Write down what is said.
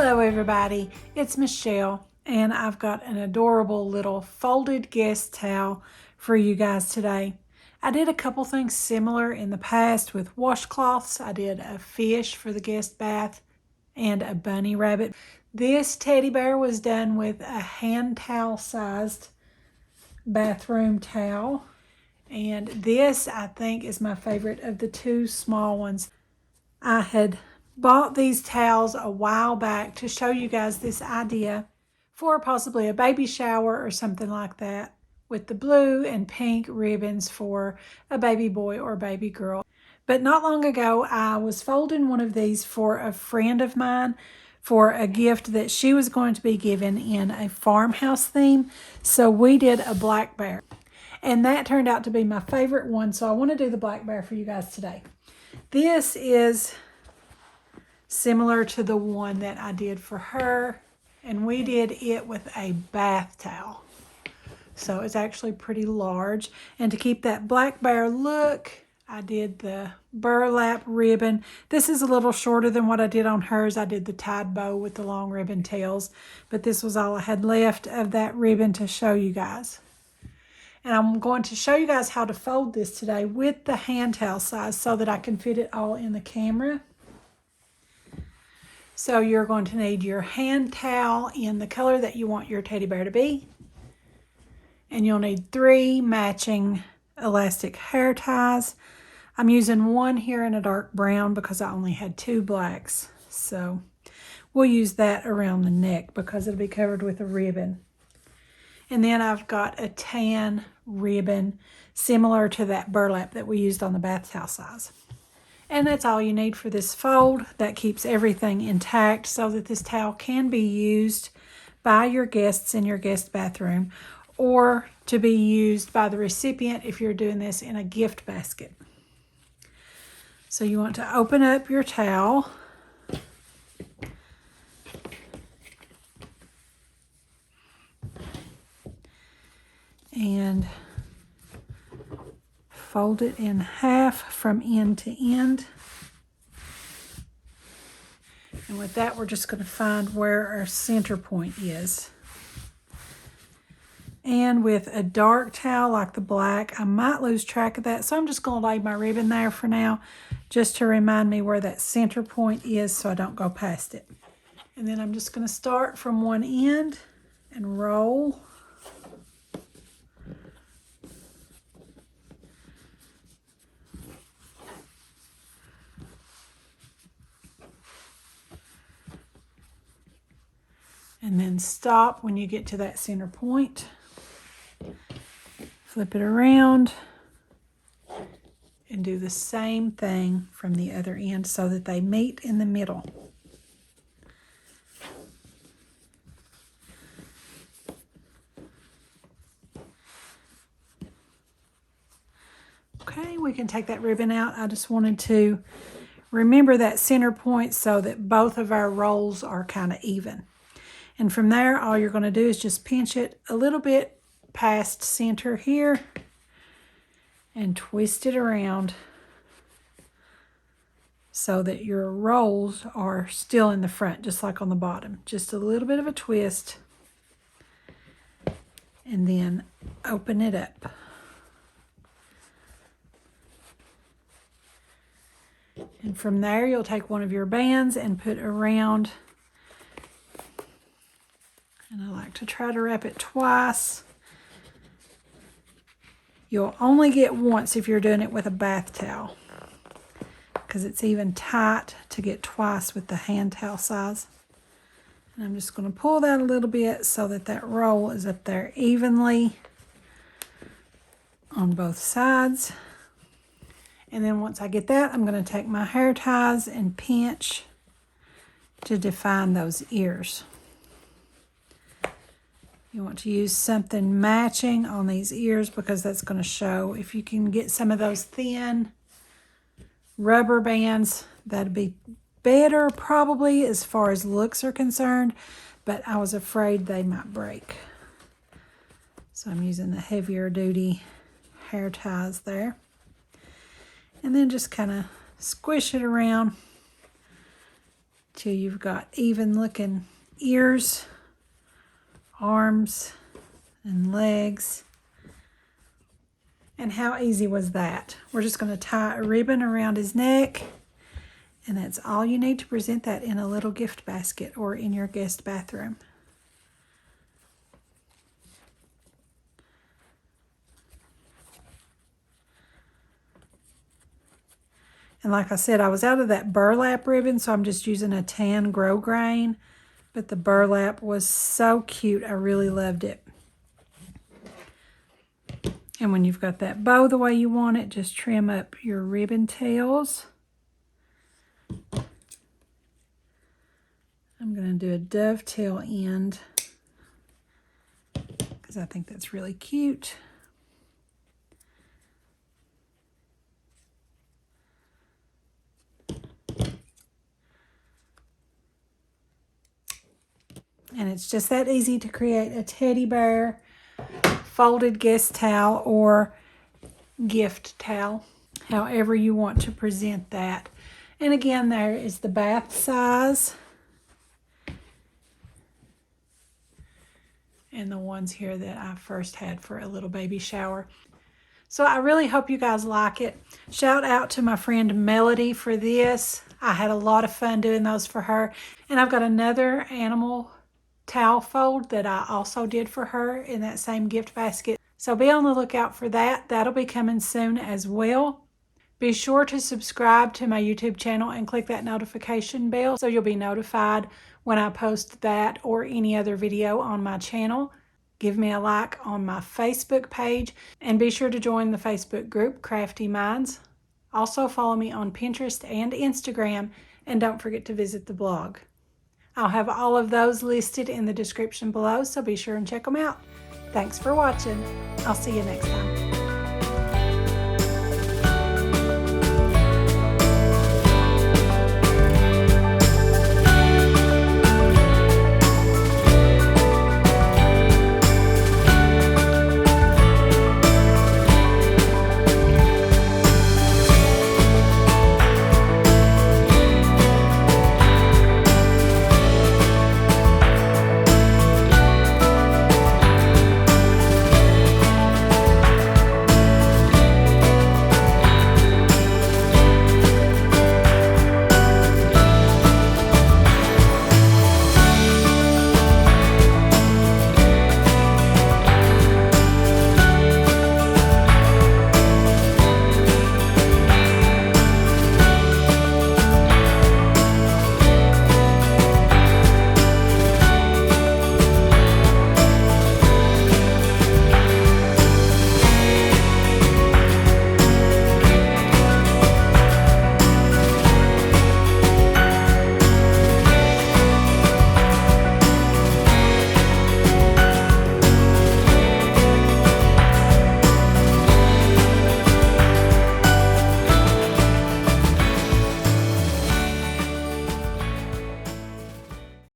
Hello everybody, it's Michelle and I've got an adorable little folded guest towel for you guys today. I did a couple things similar in the past with washcloths. I did a fish for the guest bath and a bunny rabbit. This teddy bear was done with a hand towel sized bathroom towel. And this I think is my favorite of the two small ones. I had bought these towels a while back to show you guys this idea for possibly a baby shower or something like that, with the blue and pink ribbons for a baby boy or baby girl. But not long ago, I was folding one of these for a friend of mine for a gift that she was going to be given in a farmhouse theme. So we did a black bear. And that turned out to be my favorite one. So I want to do the black bear for you guys today. This is similar to the one that I did for her, and we did it with a bath towel. So it's actually pretty large. And to keep that black bear look, I did the burlap ribbon. This is a little shorter than what I did on hers. I did the tied bow with the long ribbon tails, but this was all I had left of that ribbon to show you guys. And I'm going to show you guys how to fold this today with the hand towel size so that I can fit it all in the camera. So you're going to need your hand towel in the color that you want your teddy bear to be. And you'll need 3 matching elastic hair ties. I'm using one here in a dark brown because I only had 2 blacks. So we'll use that around the neck because it'll be covered with a ribbon. And then I've got a tan ribbon similar to that burlap that we used on the bath towel size. And that's all you need for this fold. That keeps everything intact so that this towel can be used by your guests in your guest bathroom or to be used by the recipient if you're doing this in a gift basket. So you want to open up your towel. And fold it in half from end to end. And with that, we're just going to find where our center point is. And with a dark towel like the black, I might lose track of that. So I'm just going to lay my ribbon there for now, just to remind me where that center point is so I don't go past it. And then I'm just going to start from one end and roll. And then stop when you get to that center point. Flip it around and do the same thing from the other end so that they meet in the middle. Okay, we can take that ribbon out. I just wanted to remember that center point so that both of our rolls are kind of even. And from there, all you're going to do is just pinch it a little bit past center here and twist it around so that your rolls are still in the front, just like on the bottom. Just a little bit of a twist, and then open it up. And from there, you'll take one of your bands and put around. And I like to try to wrap it twice. You'll only get once if you're doing it with a bath towel, because it's even tight to get twice with the hand towel size. And I'm just going to pull that a little bit so that that roll is up there evenly on both sides. And then once I get that, I'm going to take my hair ties and pinch to define those ears. You want to use something matching on these ears because that's going to show. If you can get some of those thin rubber bands, that'd be better probably as far as looks are concerned, but I was afraid they might break. So I'm using the heavier duty hair ties there. And then just kind of squish it around till you've got even looking ears, arms, and legs. And how easy was that? We're just going to tie a ribbon around his neck, and that's all you need to present that in a little gift basket or in your guest bathroom. And like I said, I was out of that burlap ribbon, so I'm just using a tan grosgrain. But the burlap was so cute. I really loved it. And when you've got that bow the way you want it, just trim up your ribbon tails. I'm going to do a dovetail end because I think that's really cute. And it's just that easy to create a teddy bear, folded guest towel, or gift towel, however you want to present that. And again, there is the bath size. And the ones here that I first had for a little baby shower. So I really hope you guys like it. Shout out to my friend Melody for this. I had a lot of fun doing those for her. And I've got another animal towel fold that I also did for her in that same gift basket. So be on the lookout for that. That'll be coming soon as well. Be sure to subscribe to my YouTube channel and click that notification bell so you'll be notified when I post that or any other video on my channel. Give me a like on my Facebook page and be sure to join the Facebook group Crafty Minds. Also follow me on Pinterest and Instagram, and don't forget to visit the blog. I'll have all of those listed in the description below, so be sure and check them out. Thanks for watching. I'll see you next time.